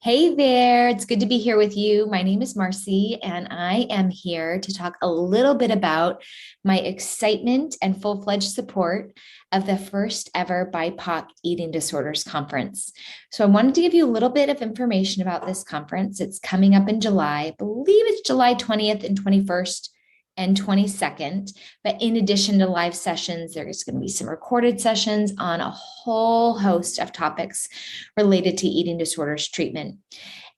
Hey there, it's good to be here with you. My name is Marcy, and I am here to talk a little bit about my excitement and full-fledged support of the first ever BIPOC Eating Disorders Conference. So I wanted to give you a little bit of information about this conference. It's coming up in July. I believe it's July 20th and 21st and 22nd. But in addition to live sessions, there's going to be some recorded sessions on a whole host of topics related to eating disorders treatment.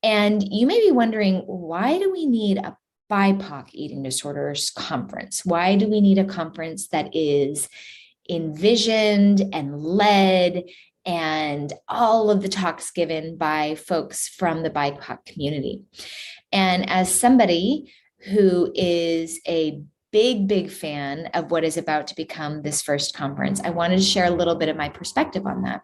And you may be wondering, why do we need a BIPOC eating disorders conference? Why do we need a conference that is envisioned and led and all of the talks given by folks from the BIPOC community? And as somebody who is a big fan of what is about to become this first conference, I wanted to share a little bit of my perspective on that.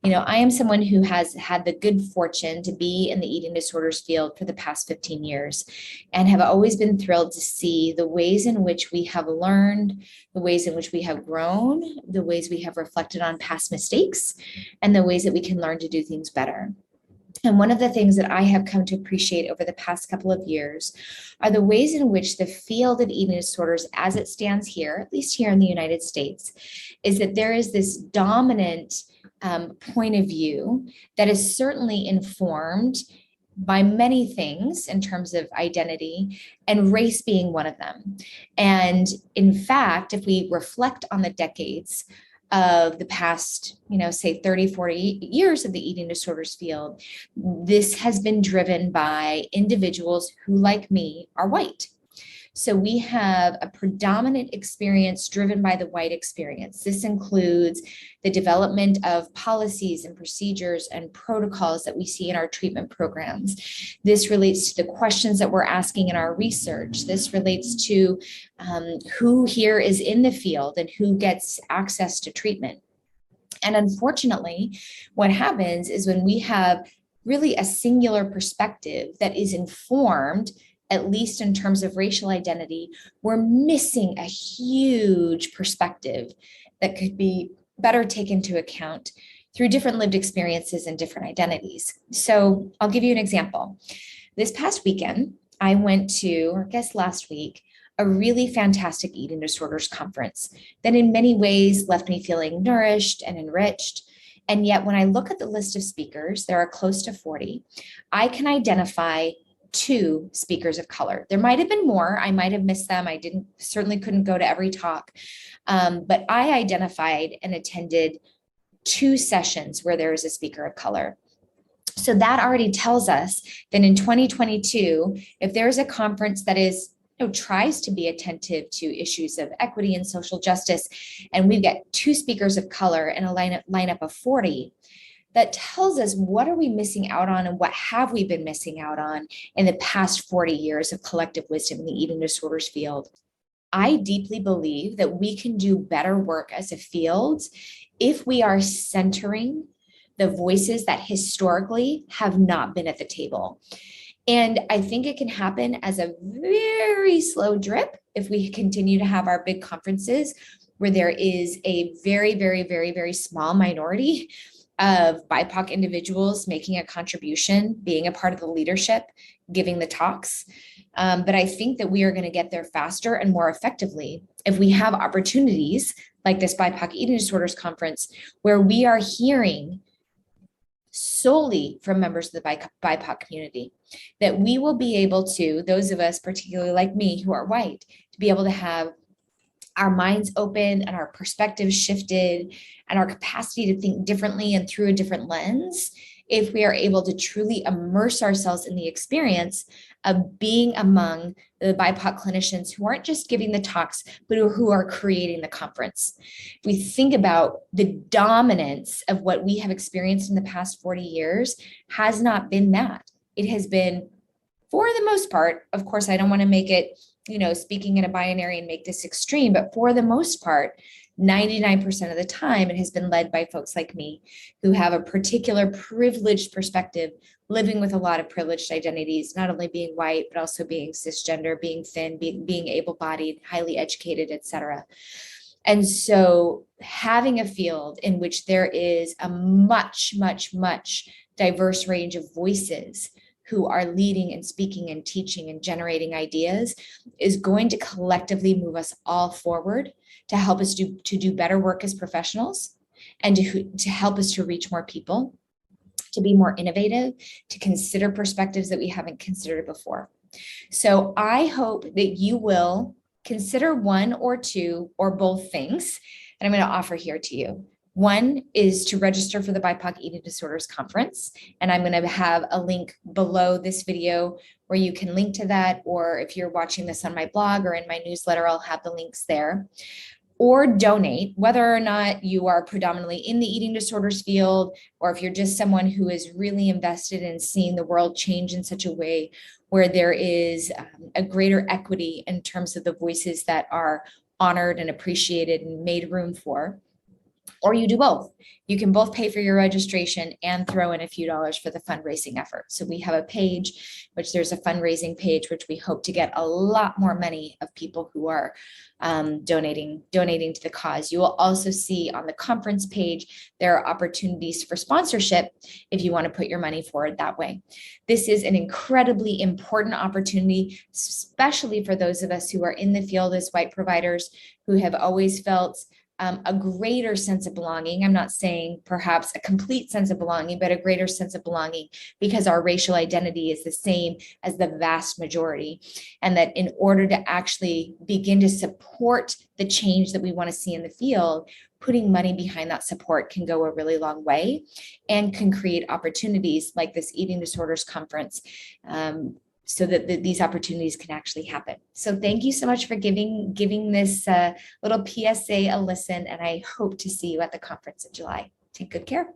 I am someone who has had the good fortune to be in the eating disorders field for the past 15 years and have always been thrilled to see the ways in which we have learned, the ways in which we have grown, the ways we have reflected on past mistakes, and the ways that we can learn to do things better. And one of the things that I have come to appreciate over the past couple of years are the ways in which the field of eating disorders, as it stands here, at least here in the United States, is that there is this dominant point of view that is certainly informed by many things in terms of identity, and race being one of them. And in fact, if we reflect on the decades of the past, say 30, 40 years of the eating disorders field, this has been driven by individuals who, like me, are white. So we have a predominant experience driven by the white experience. This includes the development of policies and procedures and protocols that we see in our treatment programs. This relates to the questions that we're asking in our research. This relates to who here is in the field and who gets access to treatment. And unfortunately, what happens is when we have really a singular perspective that is informed, at least in terms of racial identity, we're missing a huge perspective that could be better taken into account through different lived experiences and different identities. So I'll give you an example. This past weekend, I went to, or I guess last week, a really fantastic eating disorders conference that in many ways left me feeling nourished and enriched. And yet when I look at the list of speakers, there are close to 40, I can identify 2 speakers of color. There might have been more. I might have missed them. I certainly couldn't go to every talk. But I identified and attended 2 sessions where there was a speaker of color. So that already tells us that in 2022, if there's a conference that tries to be attentive to issues of equity and social justice, and we've got 2 speakers of color in a lineup of 40, that tells us what are we missing out on and what have we been missing out on in the past 40 years of collective wisdom in the eating disorders field. I deeply believe that we can do better work as a field if we are centering the voices that historically have not been at the table. And I think it can happen as a very slow drip if we continue to have our big conferences where there is a very small minority of BIPOC individuals making a contribution, being a part of the leadership, giving the talks. But I think that we are going to get there faster and more effectively if we have opportunities like this BIPOC Eating Disorders Conference, where we are hearing solely from members of the BIPOC community, that we will be able to, those of us, particularly like me, who are white, to be able to have our minds open and our perspectives shifted and our capacity to think differently and through a different lens, if we are able to truly immerse ourselves in the experience of being among the BIPOC clinicians who aren't just giving the talks, but who are creating the conference. If we think about the dominance of what we have experienced in the past 40 years, has not been that. It has been, for the most part, of course, I don't want to make it, speaking in a binary and make this extreme, but for the most part, 99% of the time, it has been led by folks like me who have a particular privileged perspective, living with a lot of privileged identities, not only being white, but also being cisgender, being thin, being able-bodied, highly educated, et cetera. And so having a field in which there is a much diverse range of voices who are leading and speaking and teaching and generating ideas is going to collectively move us all forward to help us do better work as professionals and to help us to reach more people, to be more innovative, to consider perspectives that we haven't considered before. So I hope that you will consider one or two or both things that I'm going to offer here to you. One is to register for the BIPOC Eating Disorders Conference, and I'm going to have a link below this video where you can link to that, or if you're watching this on my blog or in my newsletter, I'll have the links there. Or donate, whether or not you are predominantly in the eating disorders field, or if you're just someone who is really invested in seeing the world change in such a way where there is a greater equity in terms of the voices that are honored and appreciated and made room for. Or you do both. You can both pay for your registration and throw in a few dollars for the fundraising effort. So we have a page, which there's a fundraising page, which we hope to get a lot more money of people who are donating to the cause. You will also see on the conference page, there are opportunities for sponsorship if you want to put your money forward that way. This is an incredibly important opportunity, especially for those of us who are in the field as white providers who have always felt a greater sense of belonging. I'm not saying perhaps a complete sense of belonging, but a greater sense of belonging because our racial identity is the same as the vast majority. And that in order to actually begin to support the change that we want to see in the field, putting money behind that support can go a really long way and can create opportunities like this Eating Disorders Conference, so that these opportunities can actually happen. So thank you so much for giving this little PSA a listen, and I hope to see you at the conference in July. Take good care.